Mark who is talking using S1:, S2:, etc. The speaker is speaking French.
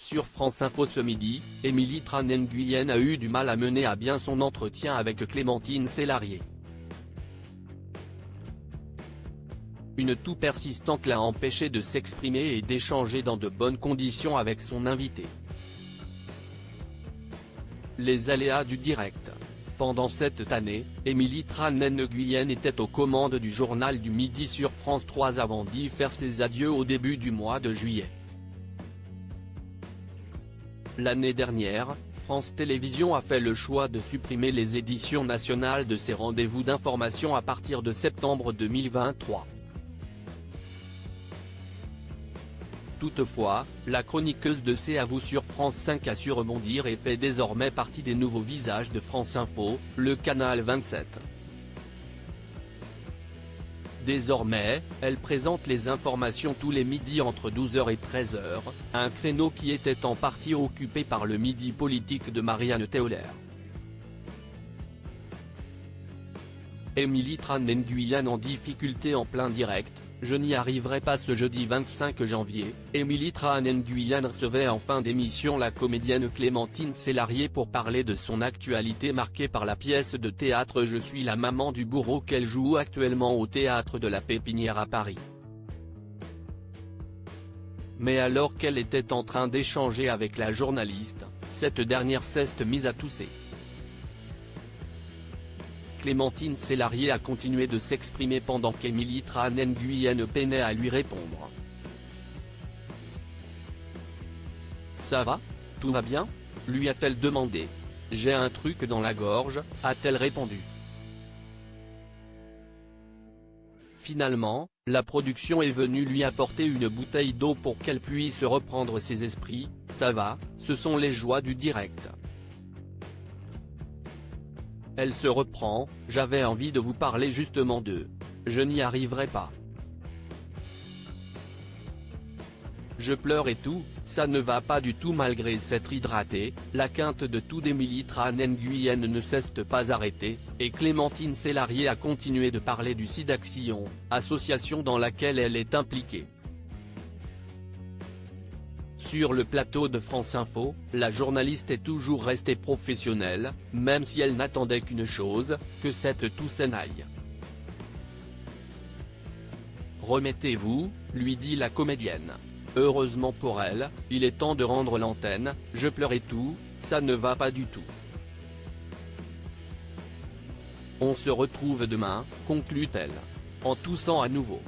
S1: sur France Info ce midi, Émilie Tran Nguyen a eu du mal à mener à bien son entretien avec Clémentine Célarié. Une toux persistante l'a empêché de s'exprimer et d'échanger dans de bonnes conditions avec son invité. Les aléas du direct. Pendant cette année, Émilie Tran Nguyen était aux commandes du journal du midi sur France 3 avant d'y faire ses adieux au début du mois de juillet. L'année dernière, France Télévisions a fait le choix de supprimer les éditions nationales de ses rendez-vous d'information à partir de septembre 2023. Toutefois, la chroniqueuse de C'est à vous sur France 5 a su rebondir et fait désormais partie des nouveaux visages de France Info, le canal 27. Désormais, elle présente les informations tous les midis entre 12h et 13h, un créneau qui était en partie occupé par le midi politique de Marianne Théoler. Émilie Tran Nguyen en difficulté en plein direct. Je n'y arriverai pas ce jeudi 25 janvier, Émilie Tran Nguyen recevait en fin d'émission la comédienne Clémentine Célarié pour parler de son actualité marquée par la pièce de théâtre Je suis la maman du bourreau qu'elle joue actuellement au théâtre de la Pépinière à Paris. Mais alors qu'elle était en train d'échanger avec la journaliste, cette dernière s'est mise à tousser. Clémentine Célarié a continué de s'exprimer pendant qu'Émilie Tran Nguyen peinait à lui répondre. « Ça va ? Tout va bien ?» lui a-t-elle demandé. « J'ai un truc dans la gorge », a-t-elle répondu. Finalement, la production est venue lui apporter une bouteille d'eau pour qu'elle puisse reprendre ses esprits. « Ça va, ce sont les joies du direct. » Elle se reprend, « J'avais envie de vous parler justement de. Je n'y arriverai pas. Je pleure et tout, ça ne va pas du tout malgré s'être hydratée. » La quinte de tout d'Émilie Tran Nguyen ne s'est pas arrêtée, et Clémentine Célarié a continué de parler du SIDAction, association dans laquelle elle est impliquée. Sur le plateau de France Info, la journaliste est toujours restée professionnelle, même si elle n'attendait qu'une chose, que cette toux s'en aille. « Remettez-vous », lui dit la comédienne. Heureusement pour elle, il est temps de rendre l'antenne, je pleure et tout, ça ne va pas du tout. On se retrouve demain, conclut-elle. En toussant à nouveau.